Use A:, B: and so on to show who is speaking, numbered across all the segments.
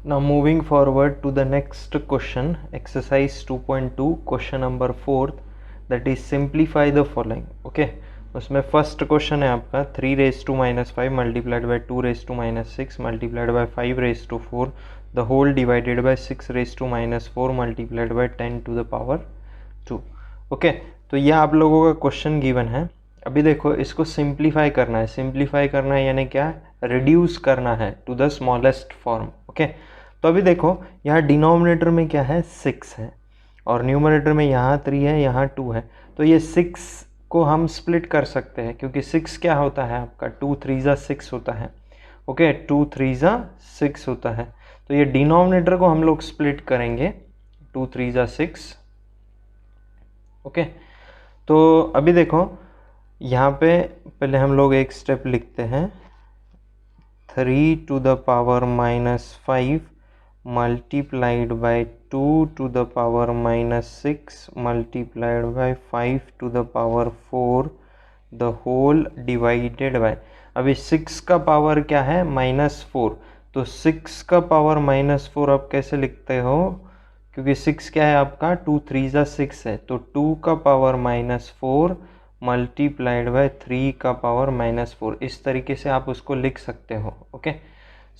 A: Now moving forward to the next question, exercise 2.2, question number 4, that is simplify the following. Okay, उसमें first question है आपका 3 raised to minus 5 multiplied by 2 raised to minus 6 multiplied by 5 raised to 4 the whole divided by 6 raised to minus 4 multiplied by 10 to the power 2. Okay, तो ये आप लोगों का question given है. अभी देखो इसको सिंप्लीफाई करना है. सिंप्लीफाई करना है यानी क्या, रिड्यूस करना है to the smallest form. Okay, तो अभी देखो यहाँ डिनोमिनेटर में क्या है 6 है और न्यूमरेटर में यहाँ 3 है, यहाँ 2 है. तो ये 6 को हम स्प्लिट कर सकते हैं क्योंकि 6 क्या होता है आपका 2 3 6 होता है. ओके, 2 3 6 होता है. तो ये डिनोमिनेटर को हम लोग स्प्लिट करेंगे 2 3 6. ओके, तो अभी देखो यहाँ पे पहले हम लोग एक स्टेप लिखते हैं. 3 to the power minus 5 multiplied by 2 to the power minus 6 multiplied by 5 to the power 4 the whole divided by. अभी 6 का पावर क्या है -4, तो 6 का पावर -4 आप कैसे लिखते हो, क्योंकि 6 क्या है आपका 2 3 6 है, तो 2 का पावर -4 मल्टीप्लाइड बाय 3 का पावर -4. इस तरीके से आप उसको लिख सकते हो. ओके,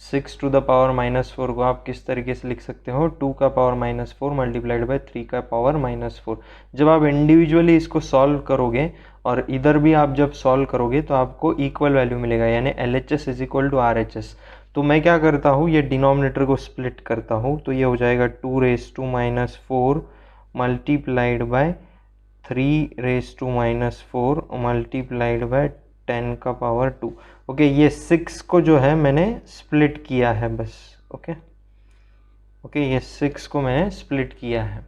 A: 6 टू द पावर -4 को आप किस तरीके से लिख सकते हो, 2 का पावर -4 मल्टीप्लाइड बाय 3 का पावर -4. जब आप इंडिविजुअली इसको सॉल्व करोगे और इधर भी आप जब सॉल्व करोगे तो आपको इक्वल वैल्यू मिलेगा, यानी LHS is equal to RHS. तो मैं क्या करता हूँ, ये डिनोमिनेटर को स्प्लिट करता हूँ, तो ये हो जाएगा 2 raised to -4 multiplied by 3 raised to -4 multiplied by 10 का पावर 2. ओके, ये 6 को जो है मैंने स्प्लिट किया है बस. ओके, ये 6 को मैंने स्प्लिट किया है.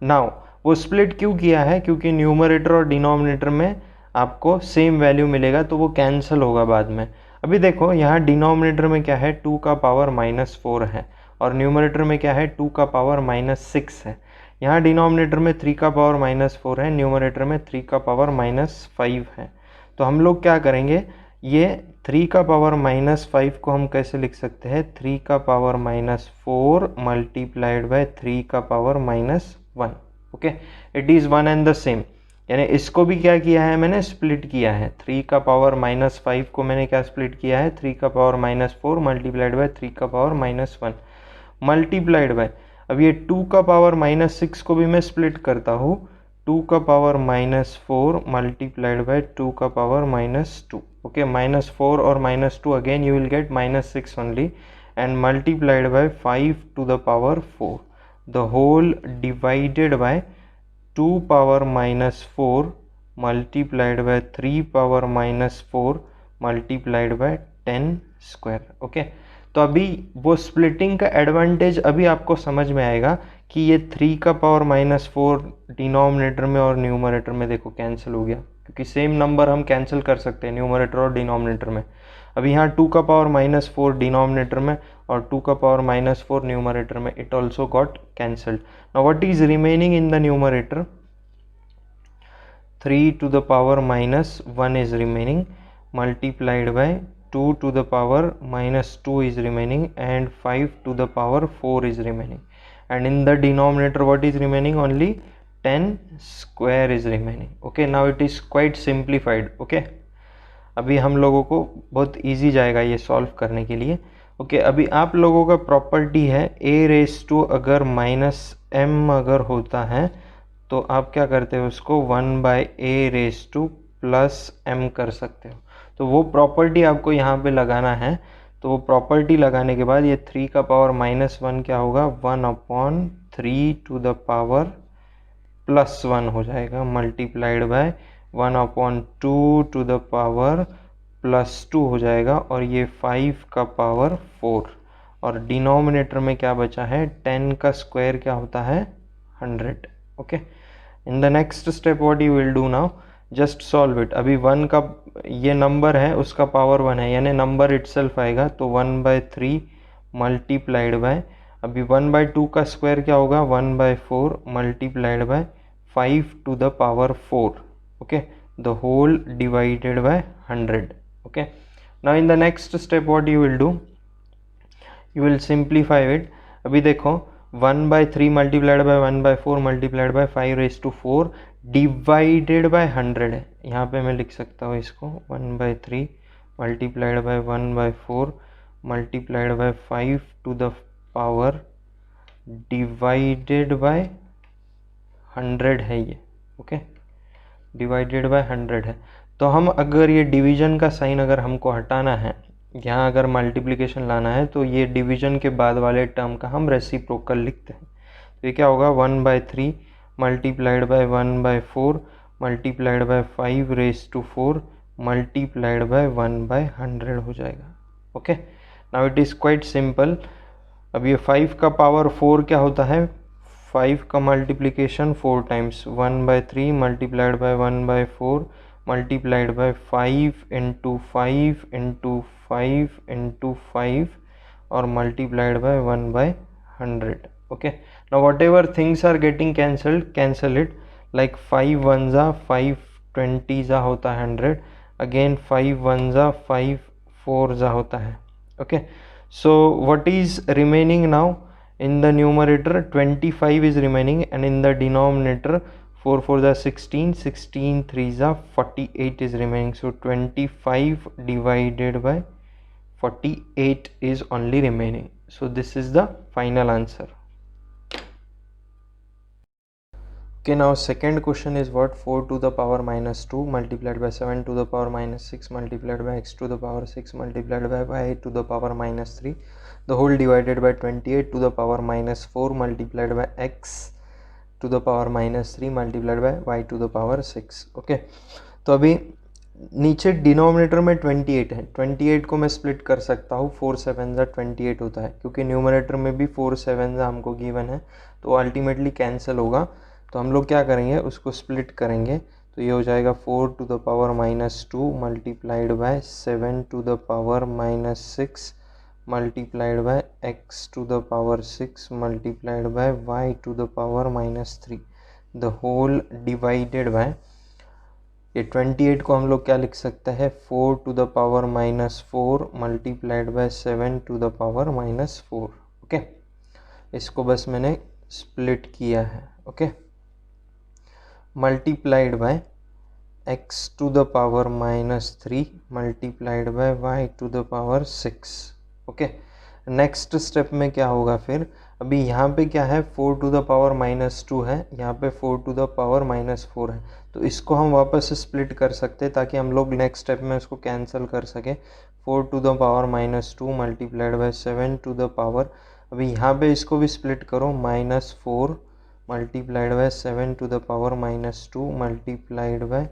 A: नाउ वो स्प्लिट क्यों किया है, क्योंकि न्यूमरेटर और डिनोमिनेटर में आपको सेम वैल्यू मिलेगा, तो वो कैंसिल होगा बाद में. अभी देखो यहाँ डिनोमिनेटर में क्या है 2 का पावर -4 है और न्यूमरेटर में क्या है 2 का पावर -6 है. यहाँ डिनोमिनेटर में 3 का पावर -4 है, न्यूमरेटर में 3 का पावर -5 है. तो हम लोग क्या करेंगे, ये 3 का पावर -5 को हम कैसे लिख सकते हैं, 3 का पावर -4 मल्टीप्लाइड बाय 3 का power -1. Okay, it is one and the same, यानी इसको भी क्या किया है मैंने, स्प्लिट किया है. 3 का पावर -5 को मैंने क्या स्प्लिट किया है, 3 का पावर -4 मल्टीप्लाइड बाय 3 का पावर -1 मल्टीप्लाइड बाय. अब ये 2 का पावर -6 को भी मैं स्प्लिट करता हूँ, 2 का पावर -4 मल्टीप्लाइड बाय 2 का पावर -2. ओके, -4 और -2 again you will get -6 only and multiplied by 5 to the power 4 the whole divided by 2 power -4 multiplied by 3 power -4 multiplied by 10 square. Okay, तो अभी वो स्प्लिटिंग का एडवांटेज अभी आपको समझ में आएगा कि ये 3 का पावर -4 डिनोमिनेटर में और न्यूमरेटर में देखो कैंसिल हो गया, क्योंकि सेम नंबर हम कैंसिल कर सकते हैं न्यूमरेटर और डिनोमिनेटर में. अभी यहाँ 2 का पावर -4 डिनोमिनेटर में और 2 का पावर -4 न्यूमरेटर में, it also got cancelled. Now what is remaining in the numerator, 3 to the power -1 is remaining multiplied by 2 to the power -2 is remaining and 5 to the power 4 is remaining, and in the denominator what is remaining, only 10 square is remaining. Okay, now it is quite simplified. Okay, अभी हम लोगों को बहुत easy जाएगा ये solve करने के लिए. ओके, अभी आप लोगों का प्रॉपर्टी है a⁻² अगर -m अगर होता है तो आप क्या करते हो, उसको 1/a⁻² + m कर सकते हो. तो वो प्रॉपर्टी आपको यहाँ पे लगाना है. तो वो प्रॉपर्टी लगाने के बाद ये 3 का पावर -1 क्या होगा, 1/3 टू द पावर +1 हो जाएगा multiplied by 1/2 to the power +2 हो जाएगा, और ये 5 का पावर 4, और डिनोमिनेटर में क्या बचा है, 10 का स्क्वायर क्या होता है 100. Okay, in the next step what you will do now, just solve it. अभी 1 का ये नंबर है उसका पावर 1 है, यानी नंबर इटसेल्फ आएगा, तो 1/3 मल्टीप्लाइड बाय, अभी 1/2 का स्क्वायर क्या होगा 1/4 multiplied by 5 to the power 4. Okay, the whole divided by 100. Okay, now in the next step what you will do, you will simplify it. अभी देखो 1/3 multiplied by 1/4 multiplied bye 5⁴ divided by 100 है। यहाँ पे मैं लिख सकता हूँ इसको 1/3 multiplied by 1/4 multiplied by 5 to the power divided by 100 है ये। ओके, डिवाइडेड बाय 100 है। तो हम अगर ये डिवीजन का साइन अगर हमको हटाना है, यहाँ अगर मल्टीप्लिकेशन लाना है, तो ये डिवीजन के बाद वाले टर्म का हम रेसिप्रोकल लिखते हैं। तो ये क्या होगा 1/3 multiplied by 1/4 multiplied bye 5⁴ multiplied by 1/100 हो जाएगा। Okay, now it is quite simple. अब ये 5 का पावर 4 क्या होता है, 5 का multiplication 4 times 1/3 multiplied by 1/4 multiplied by 5 into 5 into 5 into 5 और multiplied by 1/100। Okay, now whatever things are getting cancelled, cancel it, like 5 1s are 5 20s are होता है 100, again 5 1s are 5 4s are होता है। okay, so what is remaining now in the numerator? 25 is remaining, and in the denominator 4 4s are 16, 16 3s are 48 is remaining. So 25 divided by 48 is only remaining. So this is the final answer. Okay, now second question is what? 4 to the power minus 2 multiplied by 7 to the power minus 6 multiplied by x to the power 6 multiplied by y to the power minus 3 the whole divided by 28 to the power minus 4 multiplied by x to the power minus 3 multiplied by y to the power 6. Okay, तो अभी नीचे denominator में 28 है, 28 को मैं split कर सकता हूँ, 4 7 28 होता है, क्योंकि न्यूमरेटर में भी 4 7 हमको गिवन है, तो अल्टीमेटली कैंसिल होगा। तो हम लोग क्या करेंगे, उसको स्प्लिट करेंगे। तो ये हो जाएगा 4 to the power minus 2 multiplied by 7 to the power minus 6 multiplied by x to the power 6 multiplied by y to the power minus 3 the whole divided by, ये 28 को हम लोग क्या लिख सकते हैं, 4 to the power minus 4 multiplied by 7 to the power minus 4। Okay, इसको बस मैंने स्प्लिट किया है। Okay, multiplied by x to the power minus 3 multiplied by y to the power 6। Okay, next step में क्या होगा फिर, अभी यहाँ पे क्या है 4 टू द पावर माइनस 2 है, यहाँ पे 4 टू द पावर माइनस 4 है, तो इसको हम वापस स्प्लिट कर सकते हैं ताकि हम लोग नेक्स्ट स्टेप में इसको कैंसिल कर सके। 4 to the power minus 2 multiplied by 7 to the power, अभी यहाँ पे इसको भी स्प्लिट करो, minus 4 multiplied by 7 to the power minus 2 multiplied by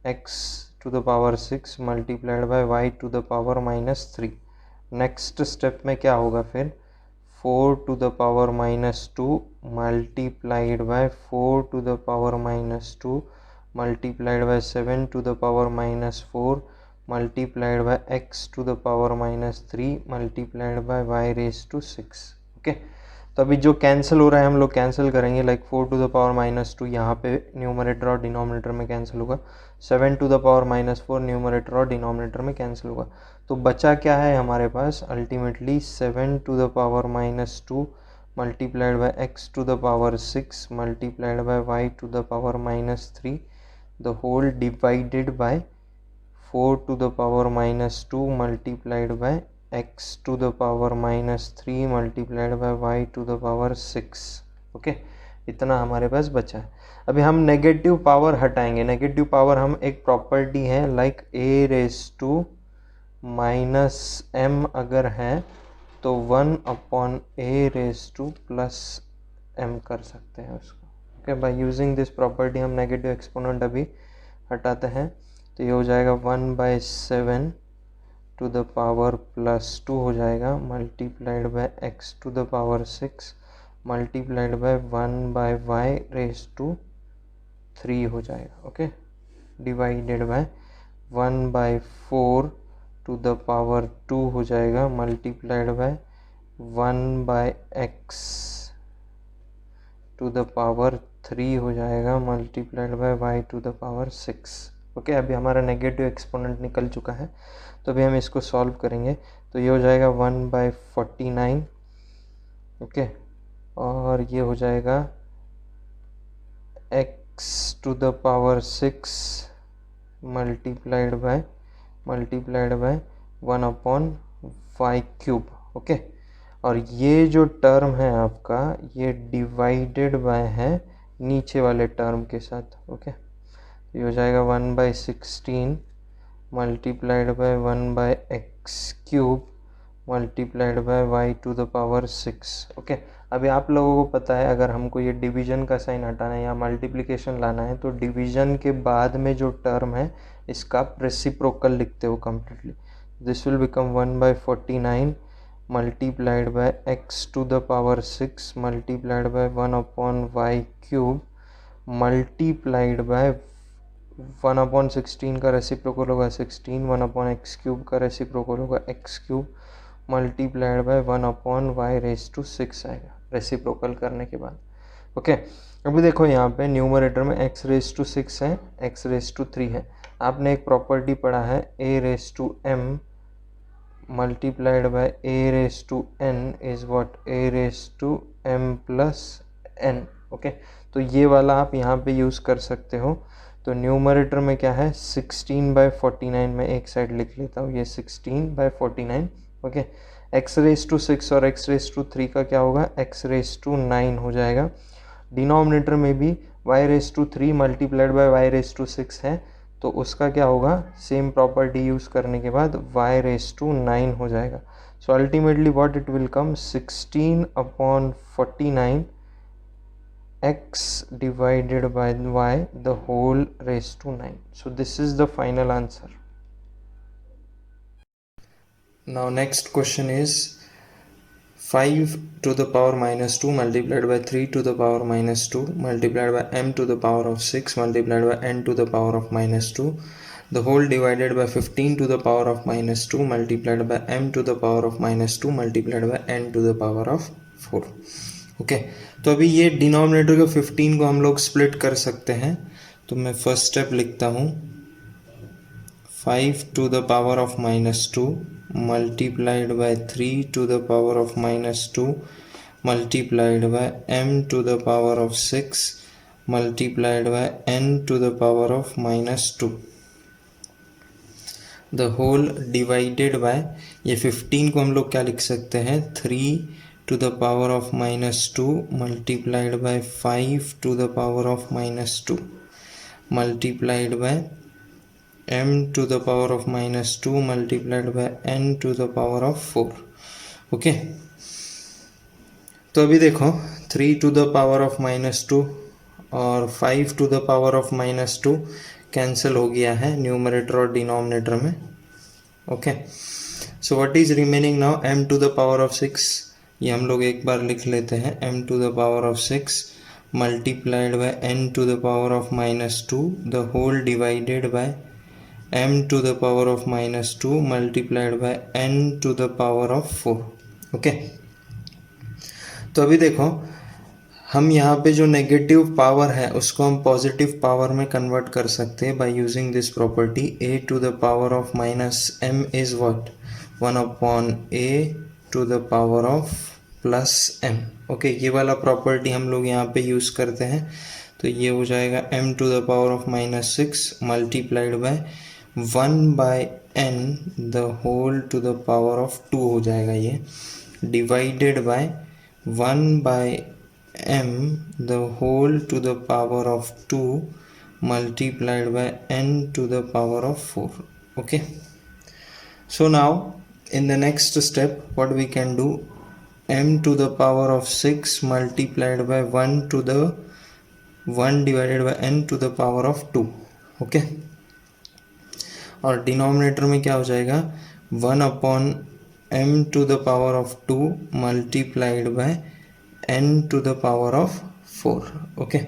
A: x to the power 6 multiplied by y to the power minus 3। Next step में क्या होगा फिर, 4 to the power minus 2 multiplied by 4 to the power minus 2 multiplied by 7 to the power minus 4 multiplied by x to the power minus 3 multiplied by y raise to 6। Okay, तो अभी जो cancel हो रहा है हम लोग कैंसिल करेंगे, like 4 to the power minus 2 यहाँ पे न्यूमरेटर और डिनोमिनेटर में कैंसिल होगा, 7 to the power minus 4 numerator और डिनोमिनेटर में कैंसिल होगा। तो बचा क्या है हमारे पास, ultimately 7 to the power minus 2 multiplied by x to the power 6 multiplied by y to the power minus 3 the whole divided by 4 to the power minus 2 multiplied by x to the power minus 3 multiplied by y to the power 6। Okay, इतना हमारे पास बचा है। अभी हम negative power हटाएंगे। Negative power हम एक प्रॉपर्टी है like a raise to minus m अगर है तो 1 upon a raise to plus m कर सकते हैं उसको। Okay, by using this property हम नेगेटिव एक्सपोनेंट अभी हटाते हैं, तो ये हो जाएगा 1/7 टू द पावर प्लस 2 हो जाएगा multiplied by x to the power 6 multiplied by 1/y raise to 3 हो जाएगा। Okay, divided by 1/4 to the power 2 हो जाएगा multiplied by 1/x to the power 3 हो जाएगा multiplied by y to the power 6। Okay, अभी हमारा नेगेटिव एक्सपोनेंट निकल चुका है, तो अभी हम इसको सॉल्व करेंगे। तो ये हो जाएगा 1/49, ओके, और ये हो जाएगा x to the power 6 multiplied bye 1/y³, okay. और ये जो टर्म है आपका, ये डिवाइडेड बाय है नीचे वाले टर्म के साथ, ओके। ये हो जाएगा 1/16 multiplied by 1/x³ multiplied by y⁶, okay. अभी आप लोगों को पता है, अगर हमको ये डिवीजन का साइन हटाना है या मल्टीप्लिकेशन लाना है, तो डिवीजन के बाद में जो टर्म है इसका आप रेसिप्रोकल लिखते हो completely. This will become 1/49 multiplied by x⁶ multiplied by 1/y³ multiplied by 1/16 का रेसिप्रोकल होगा 16, 1/x³ का रेसिप्रोकल होगा x³ मल्टीप्लाइड बाय 1/y⁶ आएगा रेसिप्रोकल करने के बाद, ओके। अभी देखो यहाँ पे न्यूमरेटर में x⁶ है, x⁵ है। आपने एक प्रॉपर्टी पढ़ा है a⁴m multiplied by a⁴n is what a⁴m+n, okay. तो ये वाला आप यहाँ पे यूज़ कर सकते हो। तो न्यूमरेटर में क्या है 16/49, में एक साइड लिख लेता हूँ, ये 16/49, ओके। x⁵ और x⁵ का क्या होगा, x⁹ हो जाएगा। डिनोमिनेटर में भी y⁵ मल्टीप्लाइड बाय y⁶ है, तो उसका क्या होगा, सेम प्रॉपर्टी यूज़ करने के बाद y⁹ हो जाएगा। So ultimately what it will come 16/49 x divided by y the whole raised to 9. So this is the final answer. Now next question is 5 to the power minus 2 multiplied by 3 to the power minus 2 multiplied by m to the power of 6 multiplied by n to the power of minus 2 the whole divided by 15 to the power of minus 2 multiplied by m to the power of minus 2 multiplied by n to the power of 4, okay. तो अभी ये denominator को 15 को हम लोग split कर सकते हैं। तो मैं फर्स्ट स्टेप लिखता हूँ 5 to the power of minus 2 multiplied by 3 to the power of minus 2 multiplied by m to the power of 6 multiplied by n to the power of minus 2 the whole divided by, ये 15 को हम लोग क्या लिख सकते हैं 3 to the power of minus 2 multiplied by 5 to the power of minus 2 multiplied by m to the power of minus 2 multiplied by n to the power of 4, okay. तो अभी देखो 3 to the power of minus 2 और 5 to the power of minus 2 cancel हो गया है numerator और denominator में, okay. So what is remaining now m to the power of 6, ये हम लोग एक बार लिख लेते हैं m to the power of 6 multiplied by n to the power of minus 2 the whole divided by m to the power of minus 2 multiplied by n to the power of 4, okay. तो अभी देखो हम यहाँ पे जो negative power है उसको हम पॉजिटिव पावर में कन्वर्ट कर सकते हैं by using this property a to the power of minus m is what 1/a to the power of plus m, okay. ये वाला प्रॉपर्टी हम लोग यहाँ पे यूज़ करते हैं। तो ये हो जाएगा m to the power of minus 6 multiplied by 1/n the whole to the power of 2 हो जाएगा, ये divided by 1/m the whole to the power of 2 multiplied by n to the power of 4, okay. So now in the next step what we can do, m to the power of 6 multiplied by 1 to the 1 divided by n to the power of 2, okay. और denominator में क्या हो जाएगा 1/m to the power of 2 multiplied by n to the power of 4, okay.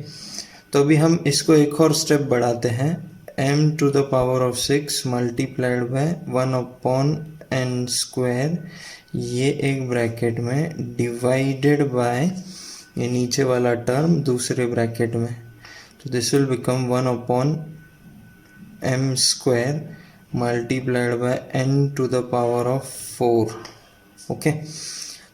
A: तो अभी हम इसको एक और स्टेप बढ़ाते हैं m to the power of 6 multiplied by 1/n², ये एक ब्रैकेट में डिवाइडेड बाय ये नीचे वाला टर्म दूसरे ब्रैकेट में। तो this will become 1/n² m square multiplied by n to the power of 4। Okay,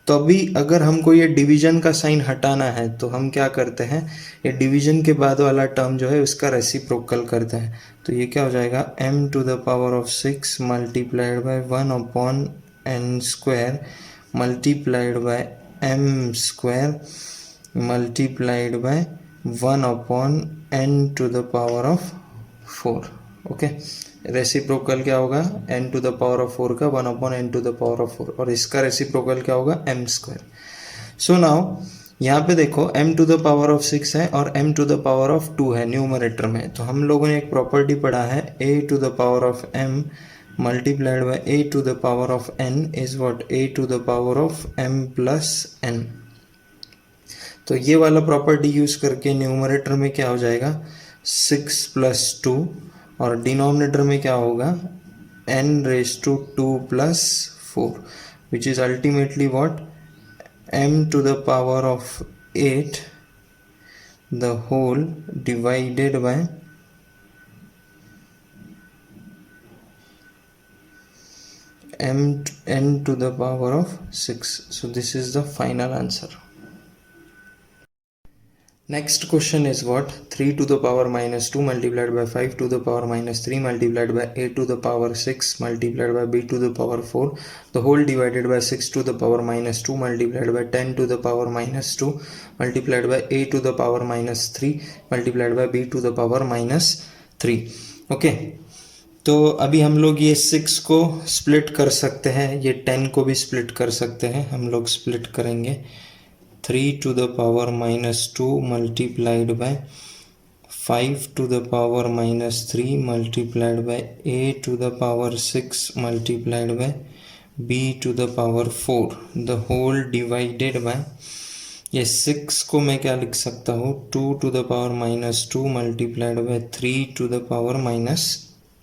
A: तो अभी अगर हमको ये डिवीजन का साइन हटाना है तो हम क्या करते हैं, ये डिवीजन के बाद वाला टर्म जो है उसका रेसिप्रोकल करते हैं। तो ये क्या हो जाएगा, m to the power of 6 multiplied by 1 upon n square multiplied by m square multiplied by 1 upon n to the power of 4। Okay, reciprocal क्या होगा, n to the power of 4 का 1 upon n to the power of 4, और इसका reciprocal क्या होगा, m square. So now यहाँ पे देखो m to the power of 6 है और m to the power of 2 है न्यूमरेटर में। तो हम लोगों ने एक प्रॉपर्टी पढ़ा है a to the power of m multiplied by a to the power of n is what, a to the power of m plus n। तो ये वाला प्रॉपर्टी यूज करके न्यूमरेटर में क्या हो जाएगा, 6 प्लस 2, और डिनोमिनेटर में क्या होगा, n raise to 2 plus 4, which is ultimately what, m to the power of 8 the whole divided by n to the power of 6. So this is the final answer. Next question is what, 3 to the power minus 2 multiplied by 5 to the power minus 3 multiplied by a to the power 6 multiplied by b to the power 4 the whole divided by 6 to the power minus 2 multiplied by 10 to the power minus 2 multiplied by a to the power minus 3 multiplied by b to the power minus 3. Okay, तो अभी हम लोग ये 6 को split कर सकते हैं, ये 10 को भी स्प्लिट कर सकते हैं। हम लोग स्प्लिट करेंगे 3 to the power minus 2 multiplied by 5 to the power minus 3 multiplied by a to the power 6 multiplied by b to the power 4 the whole divided by, ये 6 को मैं क्या लिख सकता हूँ, 2 to the power minus 2 multiplied by 3 to the power minus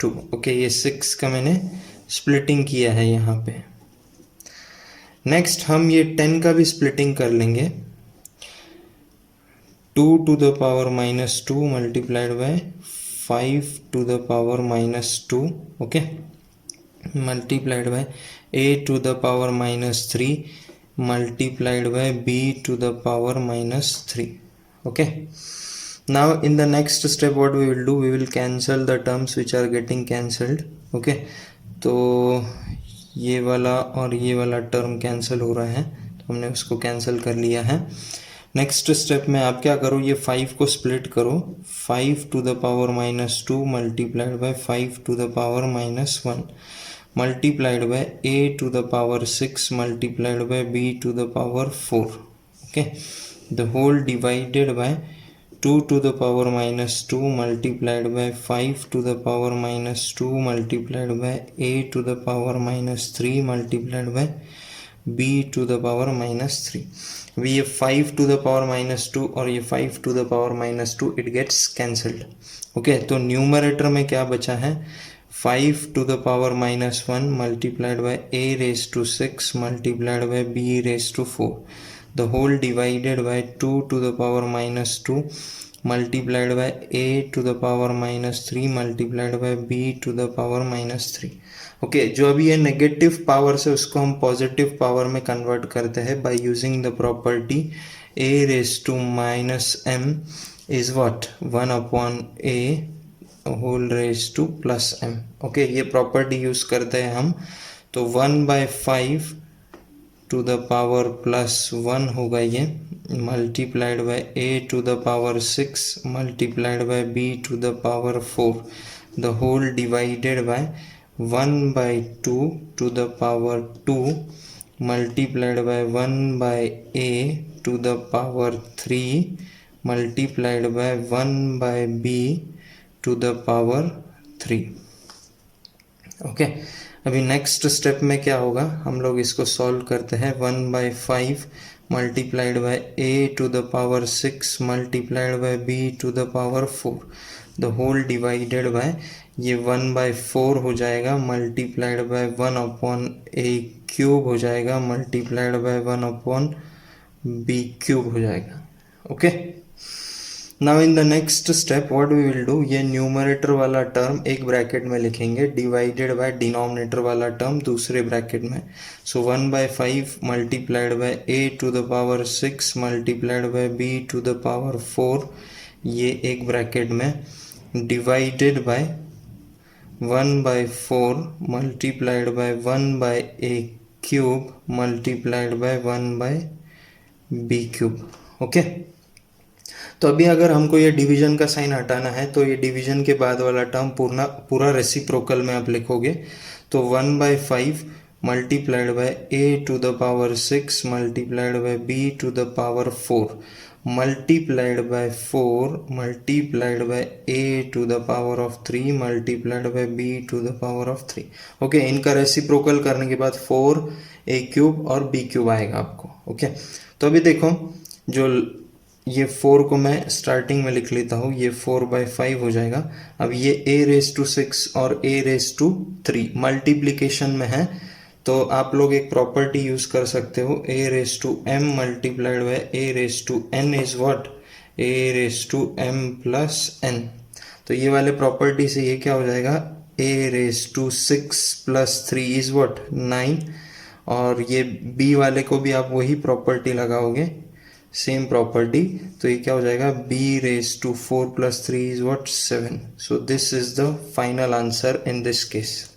A: 2। Okay, ये 6 का मैंने स्प्लिटिंग किया है यहाँ पे। नेक्स्ट हम ये 10 का भी स्प्लिटिंग कर लेंगे, 2 to the power minus 2 multiplied by 5 to the power minus 2, okay, multiplied by a to the power minus 3 multiplied by b to the power minus 3. Okay, now in the next step what we will do, we will cancel the terms which are getting cancelled. Okay, तो ये वाला और ये वाला term cancel हो रहा है, तो हमने उसको कैंसिल कर लिया है। नेक्स्ट स्टेप में आप क्या करो, ये 5 को स्प्लिट करो, 5 to the power minus 2 multiplied by 5 to the power minus 1 multiplied by a to the power 6 multiplied by b to the power 4, okay, the whole divided by 2 to the power minus 2 multiplied by 5 to the power minus 2 multiplied by a to the power minus 3 multiplied by b to the power minus 3। अभी ये 5 to the power minus 2 और ये 5 to the power minus 2 it gets cancelled। Okay, तो numerator में क्या बचा है, 5 to the power minus 1 multiplied by a raised to 6 multiplied by b raised to 4 the whole divided by 2 to the power minus 2 multiplied by a to the power minus 3 multiplied by b to the power minus 3। Okay, जो अभी ये negative power से उसको हम positive power में convert करते हैं by using the property a raise to minus m is what, 1 upon a whole raise to plus m। Okay, ये प्रॉपर्टी यूज करते हैं हम, तो 1/5 टू द पावर प्लस 1 होगा ये, multiplied by a to the power 6 multiplied by b to the power 4 the whole divided by 1/2 to the power 2 multiplied by 1/a to the power 3 multiplied by 1/b to the power 3। Okay, अभी next step में क्या होगा, हम लोग इसको solve करते हैं, 1/5 multiplied by a to the power 6 multiplied by b to the power 4 the whole divided by, ये 1/4 हो जाएगा multiplied by 1 upon A cube हो जाएगा multiplied by 1 upon B cube हो जाएगा। Okay, now in the next step what we will do, ये numerator वाला term एक ब्रैकेट में लिखेंगे, डिवाइडेड बाय डिनोमिनेटर वाला टर्म दूसरे ब्रैकेट में। So 1/5 multiplied by a to the power 6 multiplied by b to the power 4, ये एक ब्रैकेट में, divided by 1/4 multiplied bye 1/a cube multiplied by 1/b cube. Okay, तो अभी अगर हमको ये डिवीजन का साइन हटाना है तो ये डिवीजन के बाद वाला टर्म पूरा रेसिप्रोकल में आप लिखोगे। तो 1/5 multiplied by a to the power 6 multiplied by b to the power 4 multiplied by 4 multiplied by a to the power of 3 multiplied by b to the power of 3। Okay, इनका reciprocal करने के बाद 4a cube और b cube आएगा आपको। Okay, तो अभी देखो, जो ये 4 को मैं स्टार्टिंग में लिख लेता हूँ, ये 4/5 हो जाएगा। अब ये a�6 और a�3 मल्टीप्लिकेशन में है, तो आप लोग एक प्रॉपर्टी यूज कर सकते हो, a�m multiplied by a�n is what, a�m plus n। तो ये वाले प्रॉपर्टी से ये क्या हो जाएगा, a�6 प्लस 3 इज व्हाट 9, और ये b वाले को भी आप वही प्रॉपर्टी लगाओगे, सेम प्रॉपर्टी, तो ये क्या हो जाएगा, b⁴ plus 3 is what 7। So this is the final answer in this case.